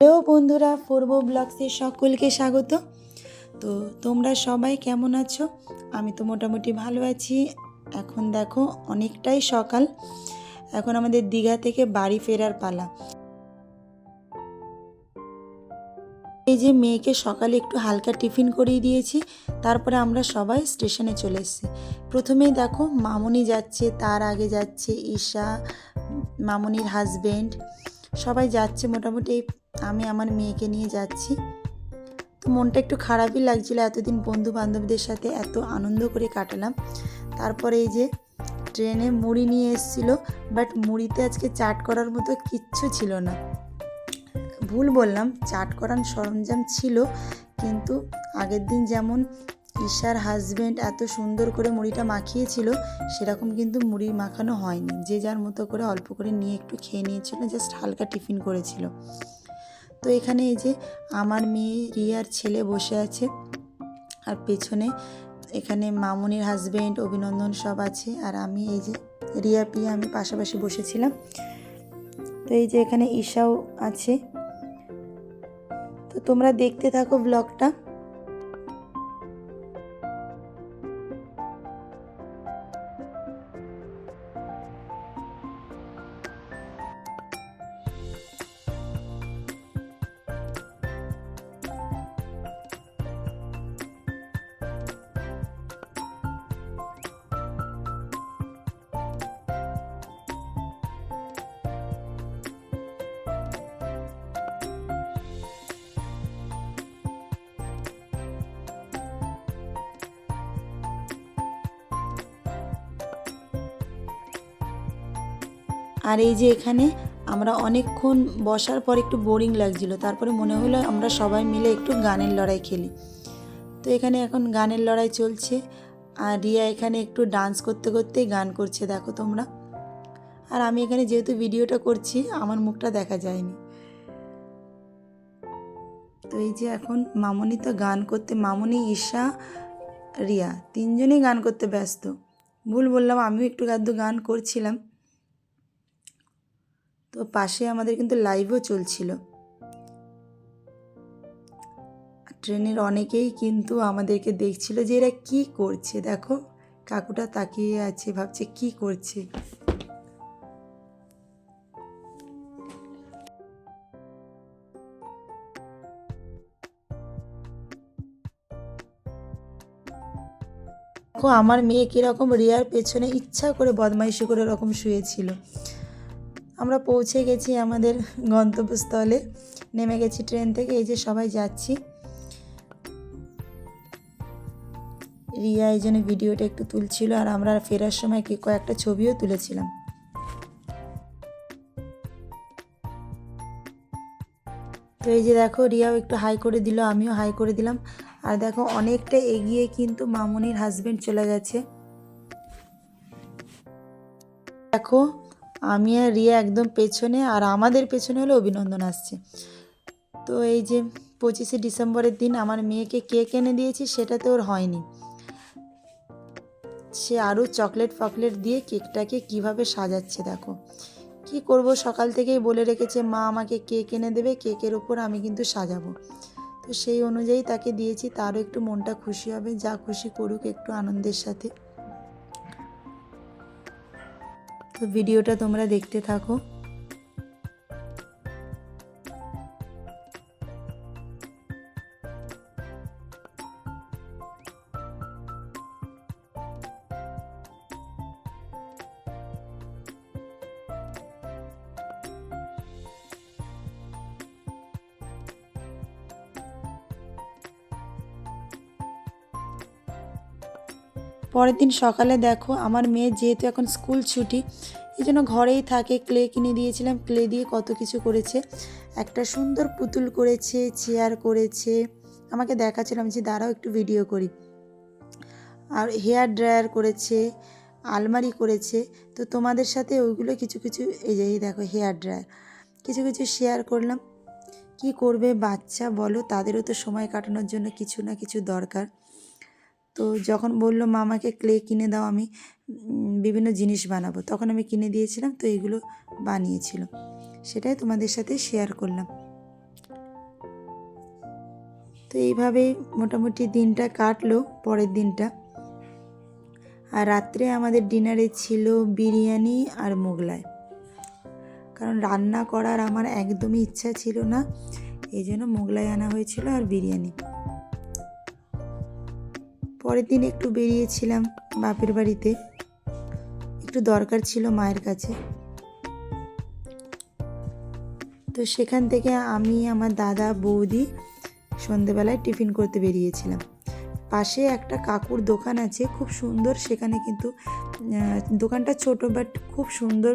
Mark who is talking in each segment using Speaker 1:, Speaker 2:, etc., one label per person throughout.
Speaker 1: Hello বন্ধুরা, পূর্ব ব্লগসে সকলকে স্বাগত। তো তোমরা সবাই কেমন আছো? আমি তো মোটামুটি ভালো আছি। এখন দেখো অনেকটাই সকাল, এখন আমাদের দীঘা থেকে বাড়ি ফেরার পালা। এই যে মেয়েকে সকালে একটু হালকা টিফিন করিয়ে দিয়েছি, তারপরে আমরা সবাই স্টেশনে চলে এসেছি। প্রথমেই দেখো মামুনি যাচ্ছে, তার আগে যাচ্ছে ঈশা, মামুনির হাজবেন্ড, সবাই যাচ্ছে মোটামুটি। আমি আমার মেয়েকে নিয়ে যাচ্ছি। তো মনটা একটু খারাপই লাগছিল, এতদিন বন্ধু বান্ধবদের সাথে এত আনন্দ করে কাটালাম। তারপরে এই যে ট্রেনে মুড়ি নিয়ে এসেছিলো, বাট মুড়িতে আজকে চাট করার মতো কিচ্ছু ছিল না। ভুল বললাম, চাট করার সরঞ্জাম ছিল, কিন্তু আগের দিন যেমন ঈশার হাজবেন্ড এত সুন্দর করে মুড়িটা মাখিয়েছিল, সেরকম কিন্তু মুড়ি মাখানো হয়নি। যে যার মতো করে অল্প করে নিয়ে একটু খেয়ে নিয়েছিল, জাস্ট হালকা টিফিন করেছিল। তো এখানে এই যে আমার মেয়ে রিয়ার ছেলে বসে আছে, আর পেছনে এখানে মামুনির হাজবেন্ড, অভিনন্দন সব আছে, আর আমি এই যে রিয়া পিয়া আমি পাশাপাশি বসেছিলাম। তো এই যে এখানে ঈশাও আছে। তো তোমরা দেখতে থাকো ব্লগটা। আর এই যে এখানে আমরা অনেকক্ষণ বসার পর একটু বোরিং লাগছিল, তারপরে মনে হলো আমরা সবাই মিলে একটু গানের লড়াই খেলি। তো এখানে এখন গানের লড়াই চলছে, আর রিয়া এখানে একটু ডান্স করতে করতেই গান করছে, দেখো তোমরা। আর আমি এখানে যেহেতু ভিডিওটা করছি, আমার মুখটা দেখা যায়নি। তো এই যে এখন মামুনি তো গান করতে, মামুনি, ঈশা, রিয়া তিনজনেই গান করতে ব্যস্ত। ভুল বললাম, আমিও একটু আধটু গান করছিলাম। তো পাশে আমাদের কিন্তু লাইভও চলছিল। ট্রেনের অনেকেই কিন্তু আমাদেরকে দেখছিল যে এরা কী করছে। দেখো কাকুটা তাকিয়ে আছে, ভাবছে কি করছে। দেখো আমার মেয়ে কীরকম রিয়ার পেছনে ইচ্ছা করে বদমাইশি করে ওরকম শুয়েছিল। আমরা পৌঁছে গেছি আমাদের গন্তব্যস্থলে, নেমে গেছি ট্রেন থেকে। এই যে সবাই যাচ্ছি। রিয়া এই জন্য ভিডিওটা একটু তুলছিল, আর আমরা ফেরার সময় কয়েকটা ছবিও তুলেছিলাম। তো এই যে দেখো রিয়াও একটু হাই করে দিল, আমিও হাই করে দিলাম। আর দেখো অনেকটা এগিয়ে কিন্তু মামুনির হাজবেন্ড চলে গেছে। দেখো আমি আর রিয়া একদম পেছনে, আর আমাদের পেছনে হলো অভিনন্দন আসছে। তো এই যে 25শে ডিসেম্বরের দিন আমার মেয়েকে কেক এনে দিয়েছি, সেটাতে ওর হয়নি। সে আরও চকলেট ফকলেট দিয়ে কেকটাকে কিভাবে সাজাচ্ছে দেখো। কি করব, সকাল থেকেই বলে রেখেছে মা আমাকে কেক এনে দেবে, কেকের উপর আমি কিন্তু সাজাবো। তো সেই অনুযায়ী তাকে দিয়েছি, তারও একটু মনটা খুশি হবে, যা খুশি করুক একটু আনন্দের সাথে। তো ভিডিওটা তোমরা দেখতে থাকো। পরের দিন সকালে দেখো আমার মেয়ে যেহেতু এখন স্কুল ছুটি, এই জন্য ঘরেই থাকে, ক্লে কিনে দিয়েছিলাম, ক্লে দিয়ে কত কিছু করেছে। একটা সুন্দর পুতুল করেছে, চেয়ার করেছে, আমাকে দেখাচ্ছিলাম যে দাঁড়াও একটু ভিডিও করি। আর হেয়ার ড্রায়ার করেছে, আলমারি করেছে। তো তোমাদের সাথে ওইগুলো কিছু কিছু, এই যে দেখো হেয়ার ড্রায়ার, কিছু কিছু শেয়ার করলাম। কি করবে বাচ্চা বলো, তাদেরও তো সময় কাটানোর জন্য কিছু না কিছু দরকার। তো যখন বললো মামাকে ক্লে কিনে দাও, আমি বিভিন্ন জিনিস বানাবো, তখন আমি কিনে দিয়েছিলাম। তো এগুলো বানিয়েছিল, সেটাই তোমাদের সাথে শেয়ার করলাম। তো এইভাবেই মোটামুটি দিনটা কাটলো, পরের দিনটা। আর রাত্রে আমাদের ডিনারে ছিল বিরিয়ানি আর মোগলাই, কারণ রান্না করার আমার একদমই ইচ্ছা ছিল না, এই জন্য মোগলাই আনা হয়েছিল আর বিরিয়ানি। পরের দিন একটু বেরিয়েছিলাম বাপের বাড়িতে, একটু দরকার ছিল মায়ের কাছে। তো সেখান থেকে আমি, আমার দাদা, বৌদি সন্ধেবেলায় টিফিন করতে বেরিয়েছিলাম। পাশে একটা কাকুর দোকান আছে, খুব সুন্দর, সেখানে কিন্তু দোকানটা ছোট বাট খুব সুন্দর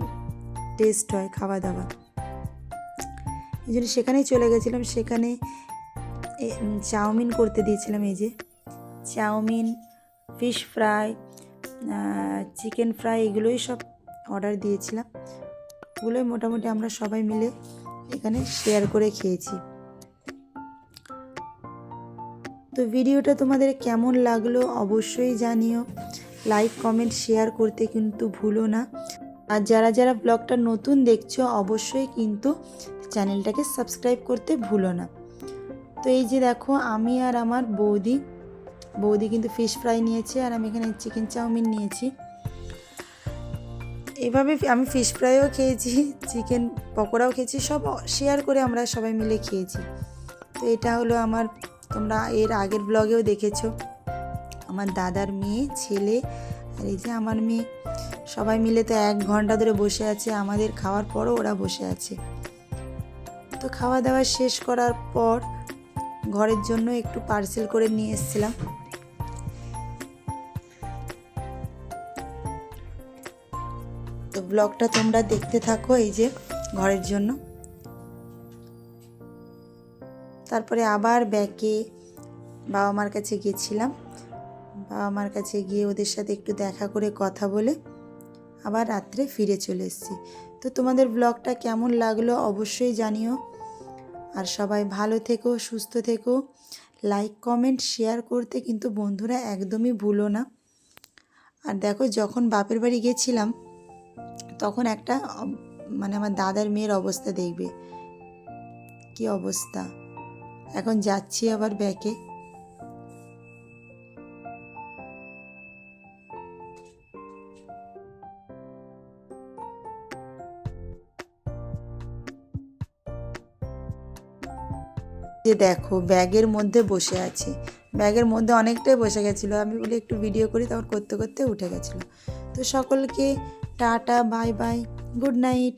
Speaker 1: টেস্ট হয় খাওয়া দাওয়া, এই জন্য সেখানেই চলে গেছিলাম। সেখানে চাউমিন করতে দিয়েছিলাম, এই যে chow mein, fish fry, chicken fry, এগুলোই সব অর্ডার দিয়েছিলাম। ওগুলোই মোটামুটি আমরা সবাই মিলে এখানে শেয়ার করে খেয়েছি। তো ভিডিওটা তোমাদের কেমন লাগলো অবশ্যই জানিও, লাইক কমেন্ট শেয়ার করতে কিন্তু ভুলো না। আর যারা যারা ব্লগটা নতুন দেখছো অবশ্যই কিন্তু চ্যানেলটাকে সাবস্ক্রাইব করতে ভুলো না। তো এই যে দেখো, আমি আর আমার বৌদি কিন্তু ফিশ ফ্রাই নিয়েছে, আর আমি এখানে চিকেন চাউমিন নিয়েছি। এভাবে আমি ফিশ ফ্রাইও খেয়েছি, চিকেন পকোড়াও খেয়েছি, সব শেয়ার করে আমরা সবাই মিলে খেয়েছি। তো এটা হলো আমার, তোমরা এর আগের ব্লগেও দেখেছো, আমার দাদার মেয়ে, ছেলে, আর এই যে আমার মেয়ে, সবাই মিলে তো 1 ঘন্টা ধরে বসে আছে, আমাদের খাওয়ার পরও ওরা বসে আছে। তো খাওয়া দাওয়া শেষ করার পর ঘরের জন্য একটু পার্সেল করে নিয়ে এসেছিলাম। তো ব্লগটা তোমরা দেখতে থাকো, এই যে ঘরের জন্য। তারপরে আবার ব্যাকে বাবা মার কাছে গেছিলাম, বাবা মার কাছে গিয়ে ওদের সাথে একটু দেখা করে কথা বলে আবার রাত্রে ফিরে চলে এসেছি। তো তোমাদের ব্লগটা কেমন লাগলো অবশ্যই জানিও, আর সবাই ভালো থেকো, সুস্থ থেকো, লাইক কমেন্ট শেয়ার করতে কিন্তু বন্ধুরা একদমই ভুলো না। আর দেখো, যখন বাপের বাড়ি গেছিলাম তখন একটা আমার দাদার মেয়ের অবস্থা দেখবে কি অবস্থা। এখন যাচ্ছি আবার ব্যাকে। যে দেখো, ব্যাগের মধ্যে বসে আছে, ব্যাগের মধ্যে অনেকটাই বসে গেছিলো, আমি বলি একটু ভিডিও করি, তখন করতে করতে উঠে গেছিলো। তো সকলকে tata, bye bye, good night.